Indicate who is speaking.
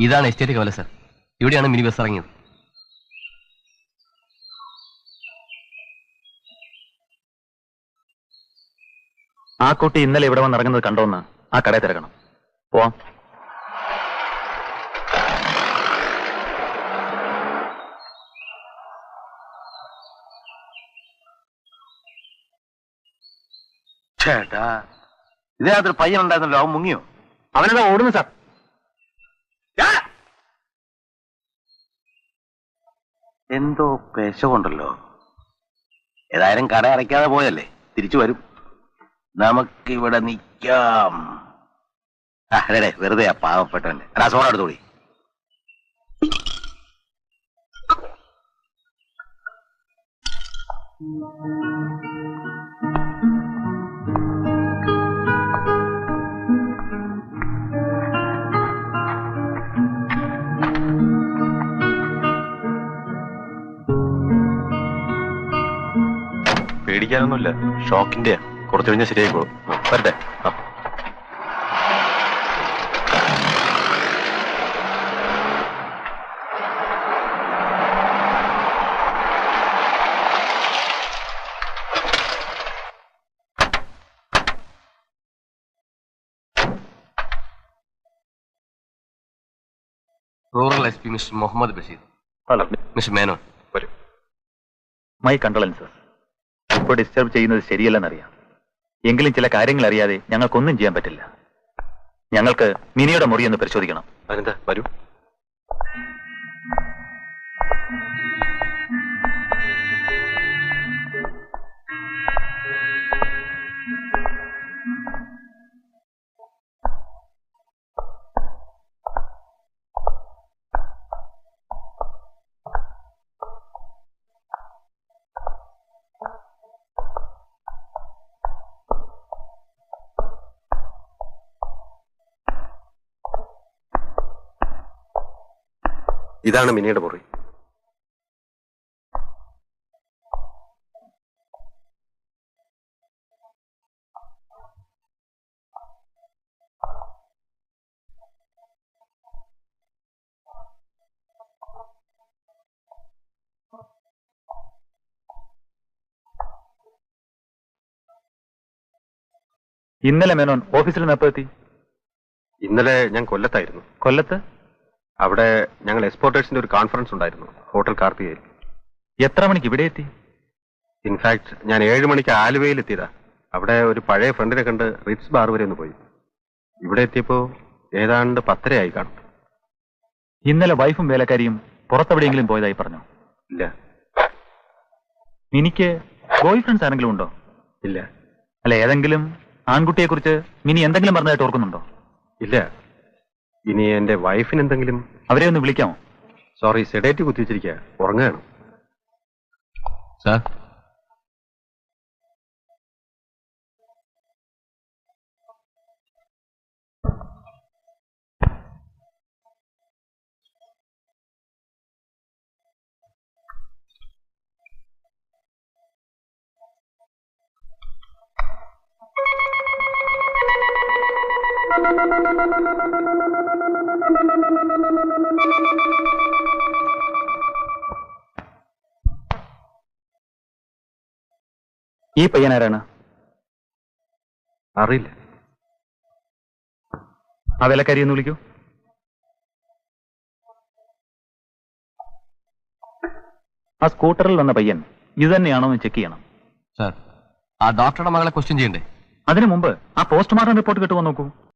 Speaker 1: ഇതാണ് എസ്റ്റേറ്റ് കവല സർ. ഇവിടെയാണ് മിനി ബസ് ഇറങ്ങിയത്.
Speaker 2: ആ കുട്ടി ഇന്നലെ ഇവിടെ വന്ന് ഇറങ്ങുന്നത് കണ്ടോന്ന് ആ കടയിൽ തിരക്കണം. പോവാം.
Speaker 3: ചേട്ടാ, ഇതിനകത്തൊരു പയ്യൻ ഉണ്ടായിരുന്നല്ലോ, അവൻ മുങ്ങിയോ?
Speaker 2: അവനെന്താ ഓടുന്നു സാർ?
Speaker 3: എന്തോ പെശകൊണ്ടല്ലോ. ഏതായാലും കട അടയ്ക്കാതെ പോയല്ലേ, തിരിച്ചു വരും. നമുക്കിവിടെ നിൽക്കാം. അതെ, വെറുതെ ആ പാവപ്പെട്ടവന്റെ സോഡ എടുത്തോളി.
Speaker 2: പേടിക്കാനൊന്നുമില്ല, ഷോക്കിന്റെ കുറച്ചു കഴിഞ്ഞാൽ ശരിയായിക്കോളും. വരട്ടെ.
Speaker 1: Rural S P mister Muhammad Basheer.
Speaker 2: Hello
Speaker 1: mister Menon.
Speaker 2: വരും. My condolences. ഇപ്പോൾ ഡിസ്റ്റർബ് ചെയ്യുന്നത് ശരിയല്ലെന്നറിയാം. എങ്കിലും ചില കാര്യങ്ങൾ അറിയാതെ ഞങ്ങൾക്കൊന്നും ചെയ്യാൻ പറ്റില്ല. ഞങ്ങൾക്ക് മിനിയുടെ മുറി ഒന്ന് പരിശോധിക്കണം. അതിനെന്താ, വരൂ.
Speaker 4: ഇതാണ് മിനിയുടെ മുറി.
Speaker 2: ഇന്നലെ മേനോൻ ഓഫീസിൽ നിന്ന് എപ്പോഴെത്തി?
Speaker 4: ഇന്നലെ ഞാൻ കൊല്ലത്തായിരുന്നു.
Speaker 2: കൊല്ലത്ത്?
Speaker 4: അവിടെ ഞങ്ങൾ എക്സ്പോർട്ടേഴ്സിന്റെ ഒരു കോൺഫറൻസ് ഉണ്ടായിരുന്നു, ഹോട്ടൽ കാർത്തികയിൽ.
Speaker 2: എത്ര മണിക്ക് ഇവിടെ എത്തി?
Speaker 4: ഇൻഫാക്ട് ഞാൻ 7 മണിക്ക് ആലുവയിൽ എത്തിയതാ. അവിടെ ഒരു പഴയ ഫ്രണ്ടിനെ കണ്ട് റിറ്റ്സ് ബാർ വരെ ഒന്ന് പോയി. ഇവിടെ എത്തിയപ്പോ ഏതാണ്ട് 10:30 ആയി കാണും.
Speaker 2: ഇന്നലെ വൈഫും വേലക്കാരിയും പുറത്തെവിടെയെങ്കിലും പോയതായി പറഞ്ഞു?
Speaker 4: ഇല്ല.
Speaker 2: മിനിക്ക് ബോയ് ഫ്രണ്ട്സ് ആരെങ്കിലും ഉണ്ടോ?
Speaker 4: ഇല്ല.
Speaker 2: അല്ല, ഏതെങ്കിലും ആൺകുട്ടിയെ കുറിച്ച് മിനി എന്തെങ്കിലും പറഞ്ഞതായിട്ട് ഓർക്കുന്നുണ്ടോ?
Speaker 4: ഇല്ല. ഇനി എന്റെ വൈഫിന് എന്തെങ്കിലും?
Speaker 2: അവരെ ഒന്ന് വിളിക്കാമോ?
Speaker 4: സോറി, സെഡേറ്റ് കുത്തിവെച്ചിരിക്കുക, ഉറങ്ങുകയാണ്.
Speaker 1: സാർ,
Speaker 2: ഈ പയ്യനാരാണ്?
Speaker 4: അറിയില്ല.
Speaker 2: ആ വേലക്കാരി ഒന്ന് വിളിക്കൂ. ആ സ്കൂട്ടറിൽ വന്ന പയ്യൻ ഇത് തന്നെയാണോ എന്ന് ചെക്ക് ചെയ്യണം.
Speaker 1: സാർ, ആ ഡോക്ടറുടെ മകളെ ക്വസ്റ്റ്യൻ ചെയ്യണ്ടേ?
Speaker 2: അതിനു മുമ്പ് ആ പോസ്റ്റ്മോർട്ടം റിപ്പോർട്ട് കിട്ടുമോ നോക്കൂ.